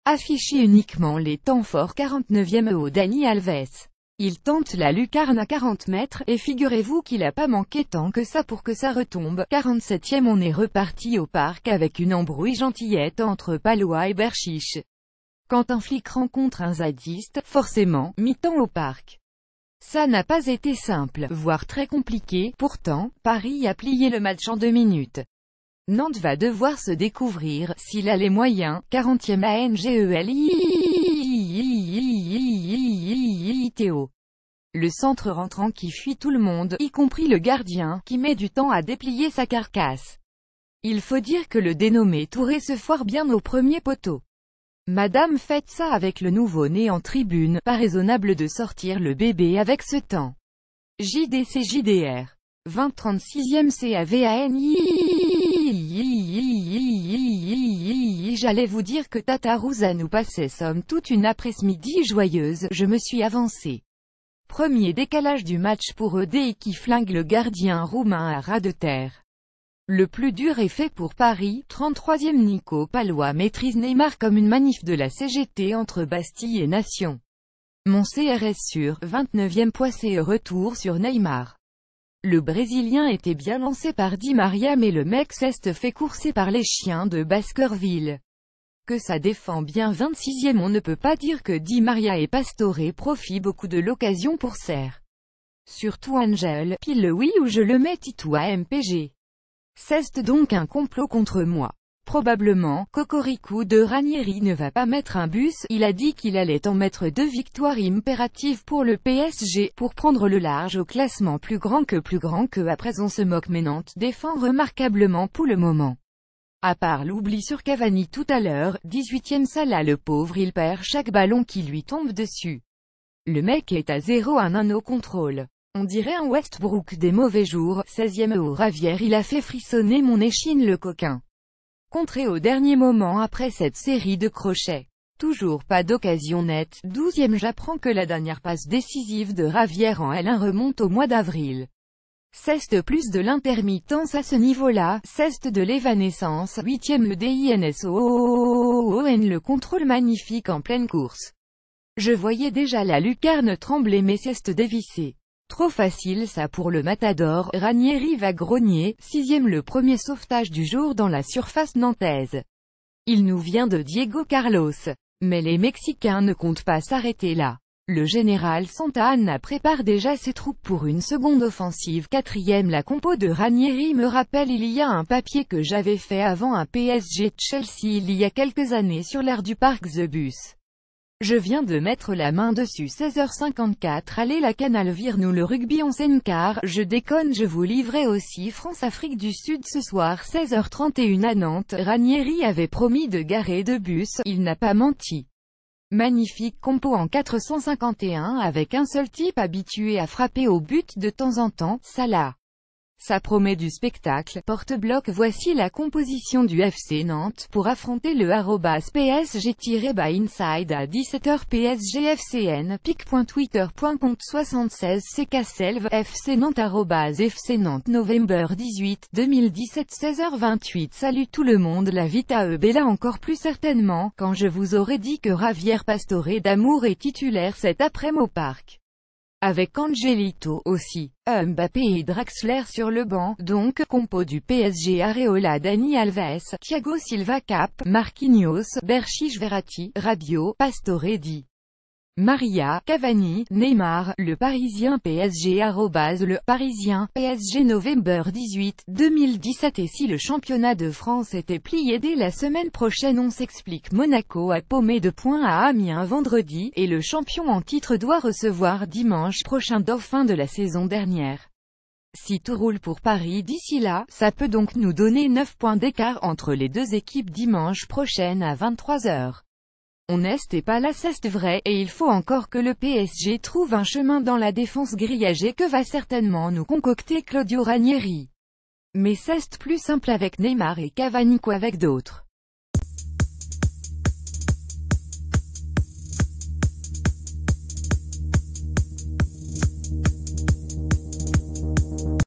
Affichez uniquement les temps forts. 49e au Dani Alves. Il tente la lucarne à 40 mètres, et figurez-vous qu'il a pas manqué tant que ça pour que ça retombe. 47e on est reparti au parc avec une embrouille gentillette entre Palois et Berchiche. Quand un flic rencontre un zadiste, forcément, mi-temps au parc. Ça n'a pas été simple, voire très compliqué, pourtant, Paris a plié le match en 2 minutes. Nantes va devoir se découvrir, s'il a les moyens. 40e Angelito. Le centre rentrant qui fuit tout le monde, y compris le gardien, qui met du temps à déplier sa carcasse. Il faut dire que le dénommé Touré se foire bien au premier poteau. Madame faites ça avec le nouveau-né en tribune, pas raisonnable de sortir le bébé avec ce temps. JDR. 36e CAVANI. J'allais vous dire que Tatarouza nous passait somme toute une après-midi joyeuse, je me suis avancé. Premier décalage du match pour EDI qui flingue le gardien roumain à ras de terre. Le plus dur est fait pour Paris. 33e Nico Palois maîtrise Neymar comme une manif de la CGT entre Bastille et Nation. Mon CRS sur 29e Poissé retour sur Neymar. Le Brésilien était bien lancé par Di Maria mais le mec s'est fait courser par les chiens de Baskerville. Que ça défend bien. 26e on ne peut pas dire que Di Maria et Pastore profitent beaucoup de l'occasion pour serre. Surtout Angel, pile le oui ou je le mets Titou à MPG. C'est donc un complot contre moi. Probablement, Cocorico de Ranieri ne va pas mettre un bus, il a dit qu'il allait en mettre 2 victoires impératives pour le PSG, pour prendre le large au classement plus grand que après on se moque mais Nantes défend remarquablement pour le moment. À part l'oubli sur Cavani tout à l'heure, 18e Salah le pauvre il perd chaque ballon qui lui tombe dessus. Le mec est à 0-1 au contrôle. On dirait un Westbrook des mauvais jours. 16e au Ravière il a fait frissonner mon échine le coquin. Contré au dernier moment après cette série de crochets. Toujours pas d'occasion nette. 12e j'apprends que la dernière passe décisive de Ravière en L1 remonte au mois d'avril. C'est plus de l'intermittence à ce niveau-là, c'est de l'évanescence. 8e le DINSOON le contrôle magnifique en pleine course. Je voyais déjà la lucarne trembler mais c'est dévissé. Trop facile ça pour le Matador, Ranieri va grogner. 6e le premier sauvetage du jour dans la surface nantaise. Il nous vient de Diego Carlos. Mais les Mexicains ne comptent pas s'arrêter là. Le général Santa Anna prépare déjà ses troupes pour une seconde offensive. 4e la compo de Ranieri me rappelle il y a un papier que j'avais fait avant un PSG Chelsea il y a quelques années sur l'aire du parc The Bus. Je viens de mettre la main dessus. 16h54 allez la Canal vire-nous le rugby en scène car, je déconne je vous livrais aussi France-Afrique du Sud ce soir 16h31 à Nantes. Ranieri avait promis de garer de bus, il n'a pas menti. Magnifique compo en 451 avec un seul type habitué à frapper au but de temps en temps, Salah. Ça promet du spectacle. Porte-bloc voici la composition du FC Nantes pour affronter le @PSG-by-inside à 17h PSGFCN pic.twitter.com 76 CKSelv FC Nantes @FC Nantes November 18 2017 16h28 Salut tout le monde la Vita Bella encore plus certainement, quand je vous aurais dit que Javier Pastore d'Amour est titulaire cet après-midi au parc. Avec Angelito aussi, Mbappé et Draxler sur le banc, donc compo du PSG Areola Dani Alves, Thiago Silva Cap, Marquinhos, Berchiche Verratti, Rabiot, Pastore Di Maria, Cavani, Neymar, le Parisien PSG @le Parisien, PSG November 18, 2017 Et si le championnat de France était plié dès la semaine prochaine on s'explique Monaco a paumé 2 points à Amiens vendredi, et le champion en titre doit recevoir dimanche prochain dauphin de la saison dernière. Si tout roule pour Paris d'ici là, ça peut donc nous donner 9 points d'écart entre les deux équipes dimanche prochaine à 23h. On n'est pas là c'est vrai, et il faut encore que le PSG trouve un chemin dans la défense grillagée que va certainement nous concocter Claudio Ranieri. Mais c'est plus simple avec Neymar et Cavani qu'avec d'autres.